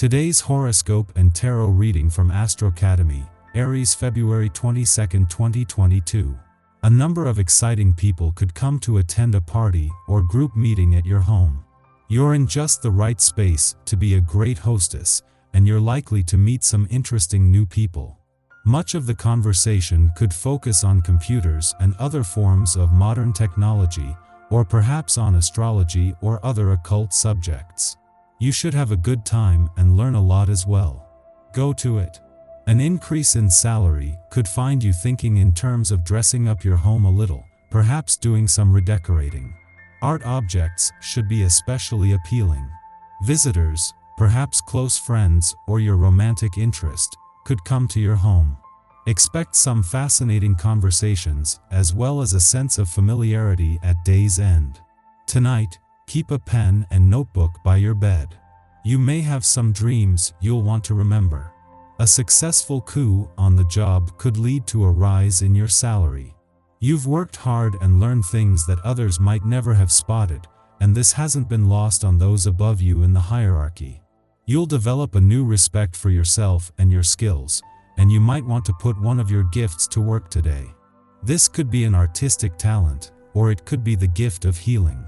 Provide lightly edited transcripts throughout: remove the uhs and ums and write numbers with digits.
Today's horoscope and tarot reading from Astro Academy, Aries, February 22, 2022. A number of exciting people could come to attend a party or group meeting at your home. You're in just the right space to be a great hostess, and you're likely to meet some interesting new people. Much of the conversation could focus on computers and other forms of modern technology, or perhaps on astrology or other occult subjects. You should have a good time and learn a lot as well. Go to it. An increase in salary could find you thinking in terms of dressing up your home a little, perhaps doing some redecorating. Art objects should be especially appealing. Visitors, perhaps close friends or your romantic interest, could come to your home. Expect some fascinating conversations as well as a sense of familiarity at day's end. Tonight, keep a pen and notebook by your bed. You may have some dreams you'll want to remember. A successful coup on the job could lead to a rise in your salary. You've worked hard and learned things that others might never have spotted, and this hasn't been lost on those above you in the hierarchy. You'll develop a new respect for yourself and your skills, and you might want to put one of your gifts to work today. This could be an artistic talent, or it could be the gift of healing.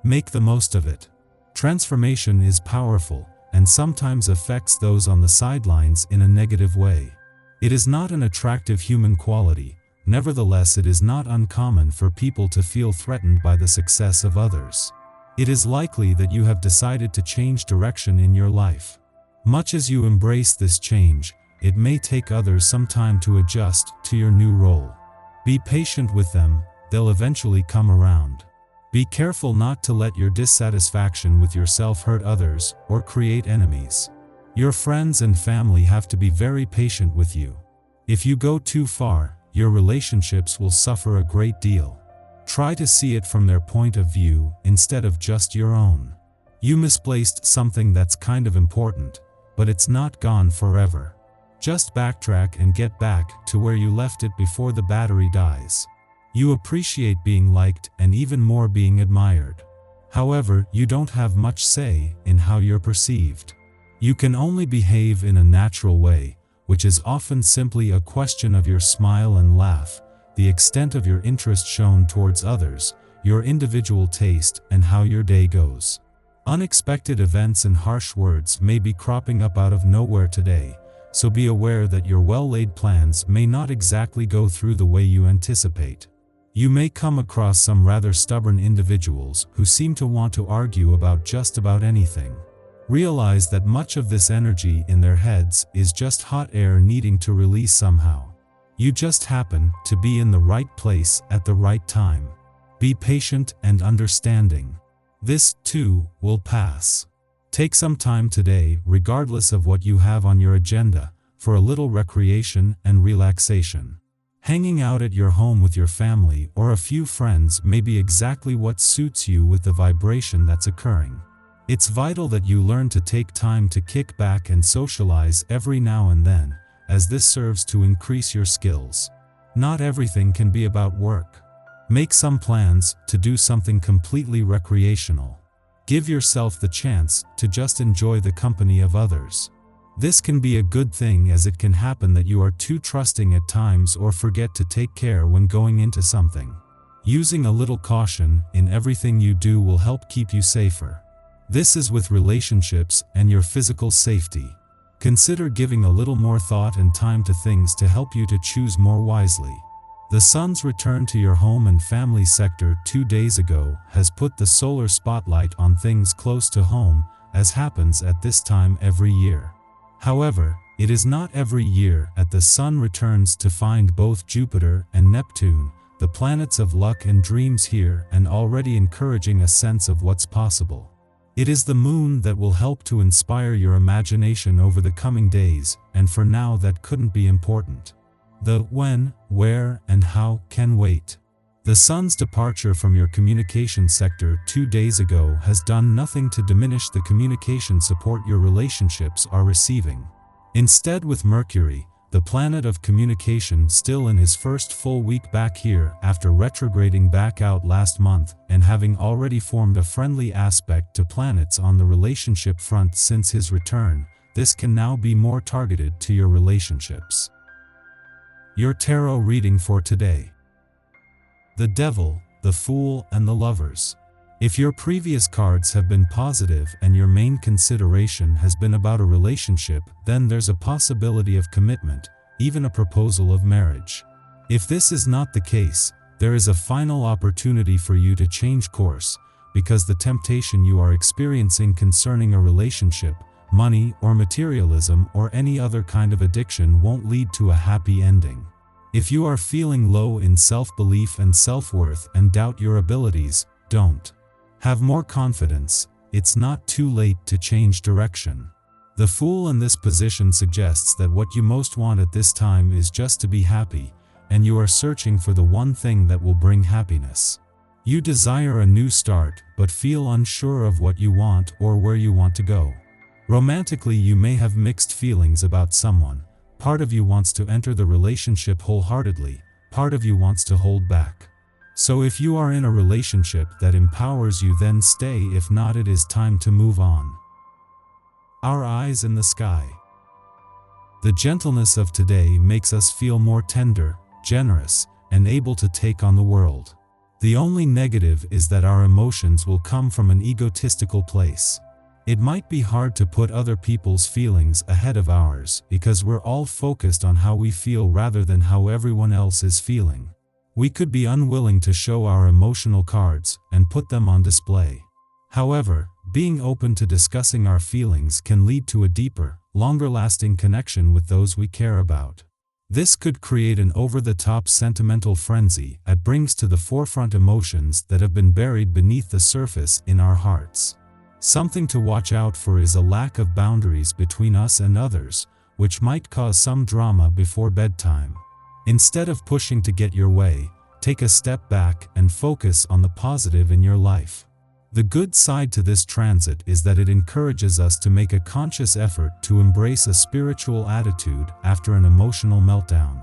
Make the most of it. Transformation is powerful, and sometimes affects those on the sidelines in a negative way. It is not an attractive human quality, nevertheless it is not uncommon for people to feel threatened by the success of others. It is likely that you have decided to change direction in your life. Much as you embrace this change, it may take others some time to adjust to your new role. Be patient with them, they'll eventually come around. Be careful not to let your dissatisfaction with yourself hurt others or create enemies. Your friends and family have to be very patient with you. If you go too far, your relationships will suffer a great deal. Try to see it from their point of view instead of just your own. You misplaced something that's kind of important, but it's not gone forever. Just backtrack and get back to where you left it before the battery dies. You appreciate being liked and even more being admired. However, you don't have much say in how you're perceived. You can only behave in a natural way, which is often simply a question of your smile and laugh, the extent of your interest shown towards others, your individual taste, and how your day goes. Unexpected events and harsh words may be cropping up out of nowhere today, so be aware that your well-laid plans may not exactly go through the way you anticipate. You may come across some rather stubborn individuals who seem to want to argue about just about anything. Realize that much of this energy in their heads is just hot air needing to release somehow. You just happen to be in the right place at the right time. Be patient and understanding. This, too, will pass. Take some time today, regardless of what you have on your agenda, for a little recreation and relaxation. Hanging out at your home with your family or a few friends may be exactly what suits you with the vibration that's occurring. It's vital that you learn to take time to kick back and socialize every now and then, as this serves to increase your skills. Not everything can be about work. Make some plans to do something completely recreational. Give yourself the chance to just enjoy the company of others. This can be a good thing, as it can happen that you are too trusting at times or forget to take care when going into something. Using a little caution in everything you do will help keep you safer. This is with relationships and your physical safety. Consider giving a little more thought and time to things to help you to choose more wisely. The sun's return to your home and family sector 2 days ago has put the solar spotlight on things close to home, as happens at this time every year. However, it is not every year that the sun returns to find both Jupiter and Neptune, the planets of luck and dreams, here and already encouraging a sense of what's possible. It is the moon that will help to inspire your imagination over the coming days, and for now that couldn't be important. The when, where, and how can wait. The sun's departure from your communication sector 2 days ago has done nothing to diminish the communication support your relationships are receiving. Instead, with Mercury, the planet of communication, still in his first full week back here after retrograding back out last month and having already formed a friendly aspect to planets on the relationship front since his return, this can now be more targeted to your relationships. Your tarot reading for today. The Devil, the Fool, and the Lovers. If your previous cards have been positive and your main consideration has been about a relationship, then there's a possibility of commitment, even a proposal of marriage. If this is not the case, there is a final opportunity for you to change course, because the temptation you are experiencing concerning a relationship, money or materialism or any other kind of addiction won't lead to a happy ending. If you are feeling low in self-belief and self-worth and doubt your abilities, don't. Have more confidence. It's not too late to change direction. The Fool in this position suggests that what you most want at this time is just to be happy, and you are searching for the one thing that will bring happiness. You desire a new start, but feel unsure of what you want or where you want to go. Romantically, you may have mixed feelings about someone. Part of you wants to enter the relationship wholeheartedly, part of you wants to hold back. So if you are in a relationship that empowers you, then stay. If not, it is time to move on. Our eyes in the sky. The gentleness of today makes us feel more tender, generous, and able to take on the world. The only negative is that our emotions will come from an egotistical place. It might be hard to put other people's feelings ahead of ours because we're all focused on how we feel rather than how everyone else is feeling. We could be unwilling to show our emotional cards and put them on display. However, being open to discussing our feelings can lead to a deeper, longer-lasting connection with those we care about. This could create an over-the-top sentimental frenzy that brings to the forefront emotions that have been buried beneath the surface in our hearts. Something to watch out for is a lack of boundaries between us and others, which might cause some drama before bedtime. Instead of pushing to get your way, take a step back and focus on the positive in your life. The good side to this transit is that it encourages us to make a conscious effort to embrace a spiritual attitude after an emotional meltdown.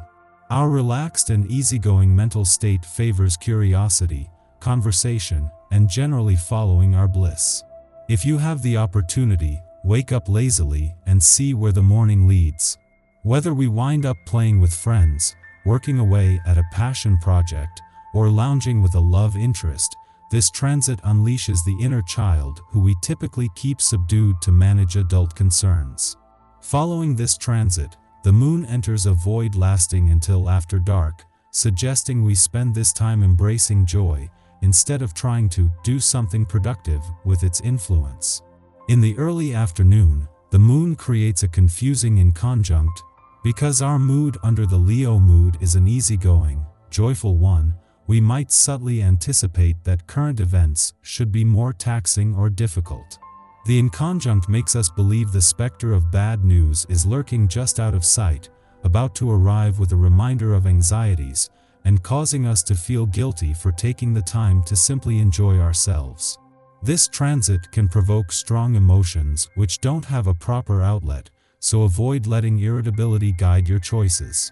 Our relaxed and easygoing mental state favors curiosity, conversation, and generally following our bliss. If you have the opportunity, wake up lazily and see where the morning leads. Whether we wind up playing with friends, working away at a passion project, or lounging with a love interest, this transit unleashes the inner child who we typically keep subdued to manage adult concerns. Following this transit, the moon enters a void lasting until after dark, suggesting we spend this time embracing joy, instead of trying to do something productive with its influence. In the early afternoon, the moon creates a confusing inconjunct. Because our mood under the Leo mood is an easygoing, joyful one, we might subtly anticipate that current events should be more taxing or difficult. The inconjunct makes us believe the specter of bad news is lurking just out of sight, about to arrive with a reminder of anxieties, and causing us to feel guilty for taking the time to simply enjoy ourselves. This transit can provoke strong emotions which don't have a proper outlet, so avoid letting irritability guide your choices.